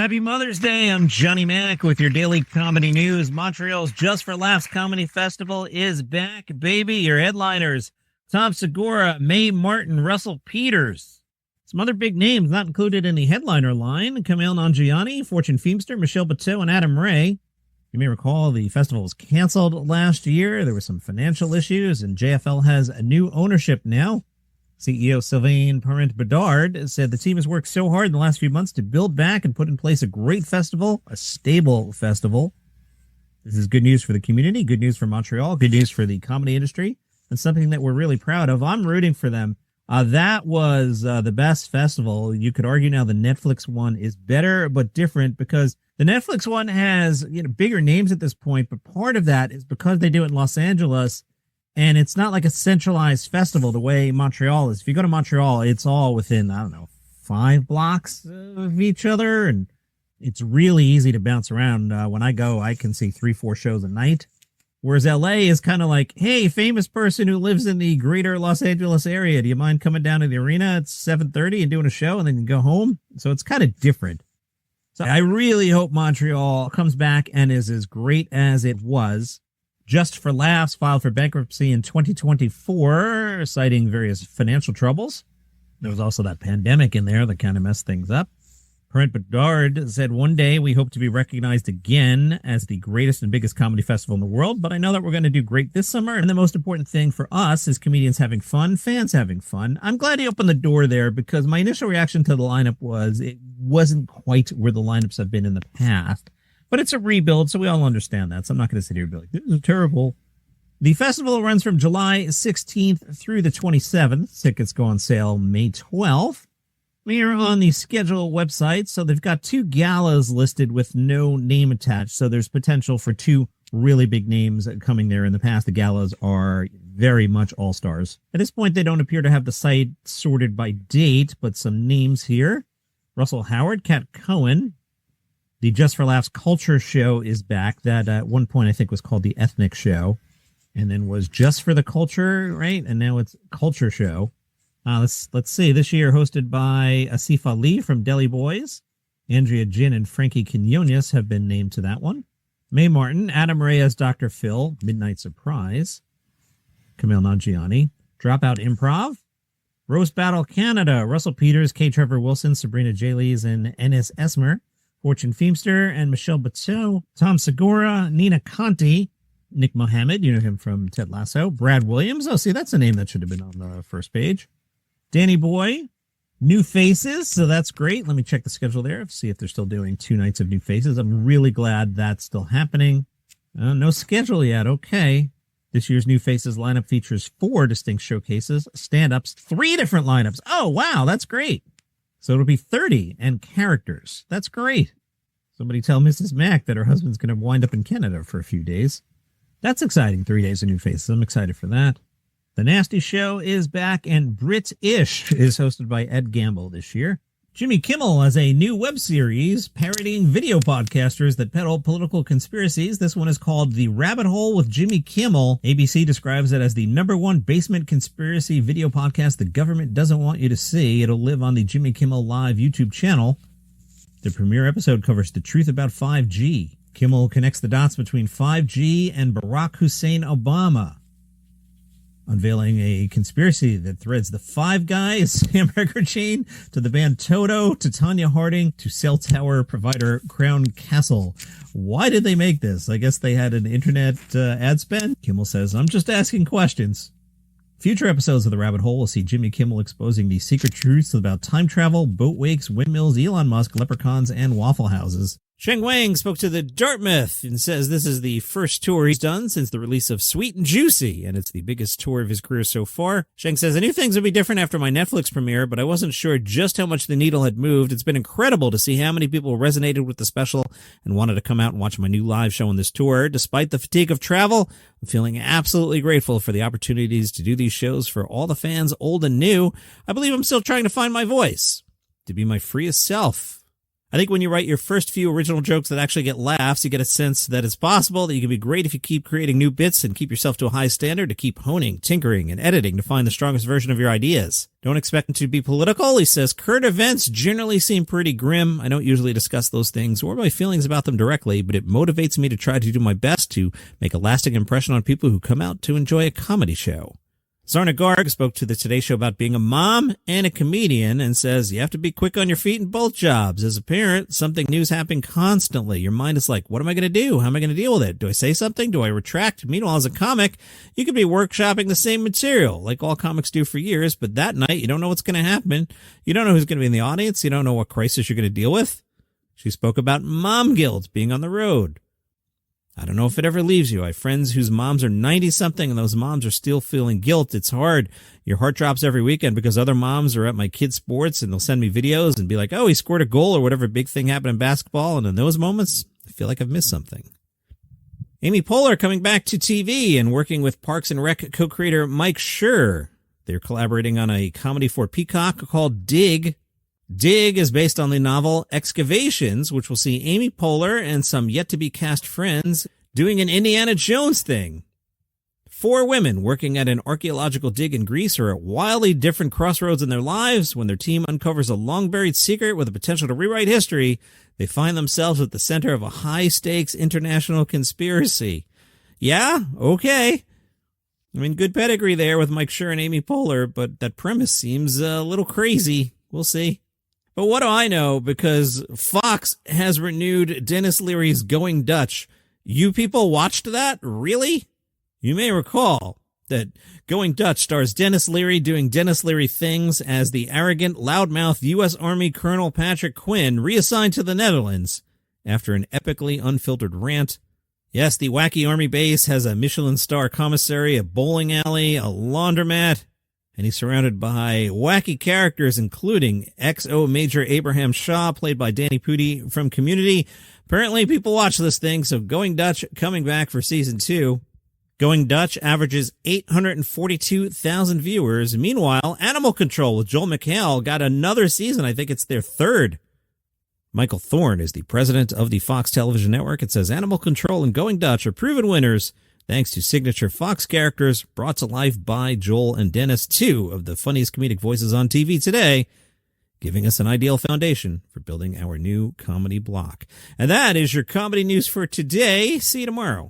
Happy Mother's Day. I'm Johnny Mac with your daily comedy news. Montreal's Just for Laughs Comedy Festival is back, baby. Your headliners, Tom Segura, Mae Martin, Russell Peters. Some other big names not included in the headliner line: Kimmel, Fortune Feimster, Michelle Patau, and Adam Ray. You may recall the festival was canceled last year. There were some financial issues, and JFL has a new ownership now. CEO Sylvain Parent-Bedard said the team has worked so hard in the last few months to build back and put in place a great festival, a stable festival. This is good news for the community, good news for Montreal, good news for the comedy industry, and something that we're really proud of. I'm rooting for them. That was the best festival. You could argue now the Netflix one is better but different, because the Netflix one has bigger names at this point, but part of that is because they do it in Los Angeles. And it's not like a centralized festival the way Montreal is. If you go to Montreal, it's all within, 5 blocks of each other. And it's really easy to bounce around. When I go, I can see 3-4 shows a night. Whereas LA is kind of like, hey, famous person who lives in the greater Los Angeles area, do you mind coming down to the arena at 7:30 and doing a show and then you go home? So it's kind of different. So I really hope Montreal comes back and is as great as it was. Just for Laughs filed for bankruptcy in 2024, citing various financial troubles. There was also that pandemic in there that kind of messed things up. Parent-Bedard said, one day we hope to be recognized again as the greatest and biggest comedy festival in the world, but I know that we're going to do great this summer, and the most important thing for us is comedians having fun, fans having fun. I'm glad he opened the door there, because my initial reaction to the lineup was it wasn't quite where the lineups have been in the past. But it's a rebuild, so we all understand that. So I'm not going to sit here and be like, this is terrible. The festival runs from July 16th through the 27th. Tickets go on sale May 12th. We are on the schedule website, so they've got 2 galas listed with no name attached. So there's potential for 2 really big names coming there. In the past, the galas are very much all-stars. At this point, they don't appear to have the site sorted by date, but some names here: Russell Howard, Kat Cohen. The Just for Laughs Culture Show is back. That at one point I think was called the Ethnic Show, and then was Just for the Culture, right? And now it's Culture Show. Let's see. This year hosted by Asif Ali from Deli Boys. Andrea Jin and Frankie Quinones have been named to that one. Mae Martin, Adam Ray as Dr. Phil, Midnight Surprise. Kimmel Nanjiani, Dropout Improv. Roast Battle Canada, Russell Peters, K. Trevor Wilson, Sabrina J. and Enes Esmer. Fortune Feimster and Michelle Patau, Tom Segura, Nina Conti, Nick Mohammed, you know him from Ted Lasso, Brad Williams. Oh, see, that's a name that should have been on the first page. Danny Boy, New Faces, so that's great. Let me check the schedule there, see if they're still doing 2 nights of New Faces. I'm really glad that's still happening. No schedule yet, okay. This year's New Faces lineup features 4 distinct showcases, stand-ups, 3 different lineups. Oh, wow, that's great. So it'll be 30 and characters. That's great. Somebody tell Mrs. Mac that her husband's going to wind up in Canada for a few days. That's exciting. 3 days of New Faces. I'm excited for that. The Nasty Show is back, and Brit-ish is hosted by Ed Gamble this year. Jimmy Kimmel has a new web series parodying video podcasters that peddle political conspiracies. This one is called The Rabbit Hole with Jimmy Kimmel. ABC describes it as the #1 basement conspiracy video podcast the government doesn't want you to see. It'll live on the Jimmy Kimmel Live YouTube channel. The premiere episode covers the truth about 5G. Kimmel connects the dots between 5G and Barack Hussein Obama, unveiling a conspiracy that threads the Five Guys hamburger chain to the band Toto to Tanya Harding to cell tower provider Crown Castle. Why did they make this? I guess they had an internet ad spend. Kimmel says, I'm just asking questions. Future episodes of The Rabbit Hole will see Jimmy Kimmel exposing the secret truths about time travel, boat wakes, windmills, Elon Musk, leprechauns, and Waffle Houses. Sheng Wang spoke to the Dartmouth and says this is the first tour he's done since the release of Sweet and Juicy, and it's the biggest tour of his career so far. Sheng says, I knew things would be different after my Netflix premiere, but I wasn't sure just how much the needle had moved. It's been incredible to see how many people resonated with the special and wanted to come out and watch my new live show on this tour. Despite the fatigue of travel, I'm feeling absolutely grateful for the opportunities to do these shows for all the fans, old and new. I believe I'm still trying to find my voice, to be my freest self. I think when you write your first few original jokes that actually get laughs, you get a sense that it's possible, that you can be great if you keep creating new bits and keep yourself to a high standard, to keep honing, tinkering, and editing to find the strongest version of your ideas. Don't expect them to be political. He says, current events generally seem pretty grim. I don't usually discuss those things or my feelings about them directly, but it motivates me to try to do my best to make a lasting impression on people who come out to enjoy a comedy show. Zarna Garg spoke to the Today Show about being a mom and a comedian and says you have to be quick on your feet in both jobs. As a parent, something new's happening constantly. Your mind is like, what am I going to do? How am I going to deal with it? Do I say something? Do I retract? Meanwhile, as a comic, you could be workshopping the same material like all comics do for years, but that night you don't know what's going to happen. You don't know who's going to be in the audience. You don't know what crisis you're going to deal with. She spoke about mom guilt, being on the road. I don't know if it ever leaves you. I have friends whose moms are 90-something, and those moms are still feeling guilt. It's hard. Your heart drops every weekend because other moms are at my kids' sports, and they'll send me videos and be like, oh, he scored a goal or whatever big thing happened in basketball, and in those moments, I feel like I've missed something. Amy Poehler coming back to TV and working with Parks and Rec co-creator Mike Schur. They're collaborating on a comedy for Peacock called Dig. Dig is based on the novel Excavations, which will see Amy Poehler and some yet-to-be-cast friends doing an Indiana Jones thing. 4 women working at an archaeological dig in Greece are at wildly different crossroads in their lives. When their team uncovers a long-buried secret with the potential to rewrite history, they find themselves at the center of a high-stakes international conspiracy. Yeah, okay. I mean, good pedigree there with Mike Schur and Amy Poehler, but that premise seems a little crazy. We'll see. But what do I know? Because Fox has renewed Dennis Leary's Going Dutch. You people watched that? Really? You may recall that Going Dutch stars Dennis Leary doing Dennis Leary things as the arrogant, loudmouth U.S. Army Colonel Patrick Quinn, reassigned to the Netherlands after an epically unfiltered rant. Yes, the wacky army base has a Michelin star commissary, a bowling alley, a laundromat, and he's surrounded by wacky characters, including XO Major Abraham Shaw, played by Danny Pudi from Community. Apparently, people watch this thing, so Going Dutch coming back for season 2. Going Dutch averages 842,000 viewers. Meanwhile, Animal Control with Joel McHale got another season. I think it's their 3rd. Michael Thorne is the president of the Fox Television Network. It says Animal Control and Going Dutch are proven winners, thanks to signature Fox characters brought to life by Joel and Dennis, 2 of the funniest comedic voices on TV today, giving us an ideal foundation for building our new comedy block. And that is your comedy news for today. See you tomorrow.